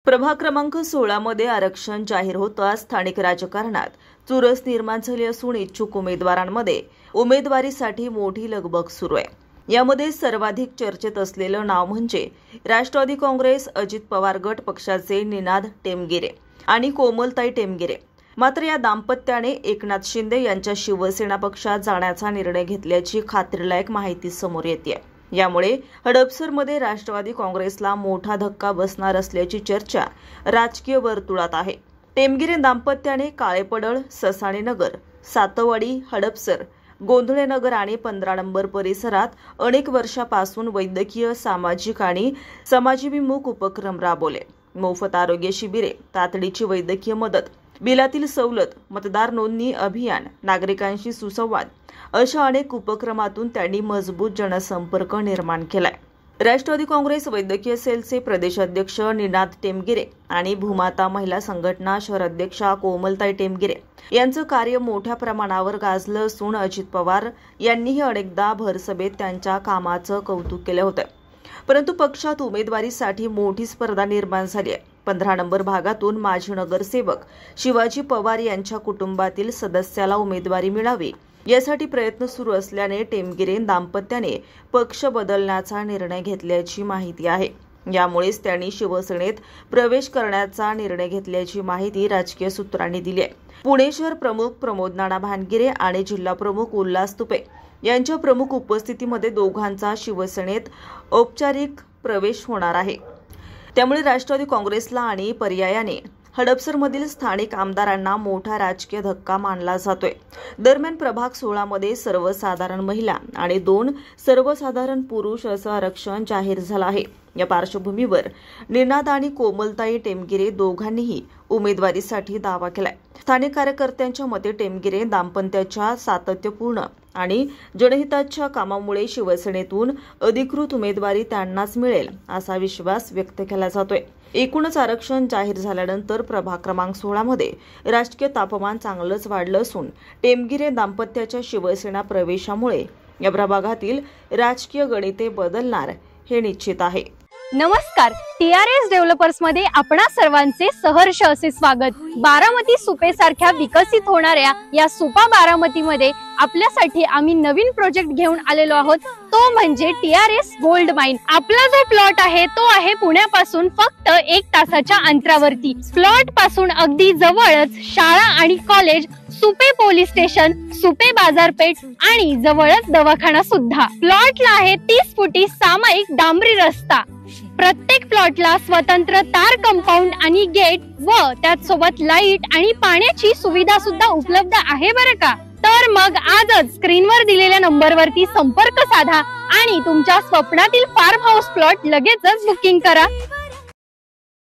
प्रभाग क्रमांक 16 मध्ये आरक्षण जाहीर होताच स्थानिक राजकारणात चुरस निर्माण झाली असून इच्छुक उमेदवारांमध्ये उमेदवारीसाठी मोठी लगबग सुरू आहे। यामध्ये सर्वाधिक चर्चेत असलेलं नाव म्हणजे राष्ट्रवादी काँग्रेस अजित पवार गट पक्षाचे निनाद टेमगिरे आणि कोमलताई टेमगिरे। मात्र या दाम्पत्याने एकनाथ शिंदे यांच्या शिवसेना पक्षात जाण्याचा निर्णय घेतल्याची खात्रीलायक माहिती समोर येते। यामुळे हडपसरमध्ये राष्ट्रवादी काँग्रेसला मोठा धक्का बसणार असल्याची चर्चा राजकीय वर्तुळात आहे। टेमगिरे दाम्पत्याने काळेपडळ, ससाणेनगर, सातवाडी, हडपसर, गोंधळेनगर आणि 15 नंबर परिसरात अनेक वर्षापासून वैद्यकीय, सामाजिक आणि समाजाभिमुख उपक्रम राबवले। मोफत आरोग्य शिबिरे, तातडीची वैद्यकीय मदत, बिलातील सवलत, मतदार नोंदणी अभियान, नागरिकांशी सुसंवाद अशा अनेक उपक्रमातून त्यांनी मजबूत जनसंपर्क निर्माण केलाय। राष्ट्रवादी काँग्रेस वैद्यकीय सेलचे प्रदेशाध्यक्ष निनाद टेमगिरे आणि भूमाता महिला संघटना शहर अध्यक्षा कोमलताई टेमगिरे यांचं कार्य मोठ्या प्रमाणावर गाजलं असून अजित पवार यांनीही अनेकदा भरसभेत त्यांच्या कामाचं कौतुक केलं होतं। परंतु पक्षात उमेदवारीसाठी मोठी स्पर्धा निर्माण झाली आहे। 15 नंबर भागातून माजी नगरसेवक शिवाजी पवार यांच्या कुटुंबातील सदस्याला उमेदवारी मिळावी यासाठी प्रयत्न सुरू असल्याने टेमगिरे दाम्पत्याने पक्ष बदलण्याचा निर्णय घेतल्याची माहिती आहे। यामुळेच त्यांनी शिवसेनेत प्रवेश करण्याचा निर्णय घेतल्याची माहिती राजकीय सूत्रांनी दिली आहे। पुणे शहर प्रमुख प्रमोद नाना भानगिरे आणि जिल्हा प्रमुख उल्हास तुपे यांच्या प्रमुख उपस्थितीमध्ये दोघांचा शिवसेनेत औपचारिक प्रवेश होणार आहे। त्यामुळे राष्ट्रवादी काँग्रेसला आणि पर्यायाने हडपसरमधील स्थानिक आमदारांना मोठा राजकीय धक्का मानला जातोय। दरम्यान प्रभाग 16 मध्ये सर्वसाधारण महिला आणि 2 सर्वसाधारण पुरुष असं आरक्षण जाहीर झालं आहे। या पार्श्वभूमीवर निनाद आणि कोमलताई टेमगिरे दोघांनीही उमेदवारीसाठी दावा केलाय। स्थानिक कार्यकर्त्यांच्या मते टेमगिरे दाम्पत्याच्या सातत्यपूर्ण आणि जनहिताच्या कामामुळे शिवसेनेतून अधिकृत उमेदवारी त्यांनाच मिळेल असा विश्वास व्यक्त केला जातोय। एकूणच आरक्षण जाहीर झाल्यानंतर प्रभाग क्रमांक 16 मध्ये राजकीय तापमान चांगलंच वाढलं असून टेमगिरे दाम्पत्याच्या शिवसेना प्रवेशामुळे या प्रभागातील राजकीय गणिते बदलणार हे निश्चित आहे। नमस्कार, TRS डेव्हलपर्स मध्ये आपणा सर्वांचे सहर्ष असे स्वागत। बारामती सुपे सारख्या विकसित होणाऱ्या या सुपा बारामती मध्ये आपल्यासाठी आम्ही नवीन प्रोजेक्ट घेऊन आलेलो आहोत, तो म्हणजे TRS गोल्ड माइन। आपला जो प्लॉट आहे तो आहे पुण्यापासून फक्त 1 तासाच्या अंतरावरती। प्लॉट पासून अगदी जवळच शाळा आणि college, Supe police station, Supe बाजारपेठ आणि जवळच दवाखाना सुद्धा। प्लॉटला आहे 30 फुटी सामायिक डांबरी रस्ता। प्रत्येक प्लॉटला स्वतंत्र तार कंपाऊंड आणि गेट व त्याचसोबत लाईट आणि पाण्याची सुविधा सुद्धा उपलब्ध आहे बरं का। तर मग आजच स्क्रीनवर दिलेल्या नंबरवरती संपर्क साधा आणि तुमच्या स्वप्नातील फार्म हाऊस प्लॉट लगेचच बुकिंग करा।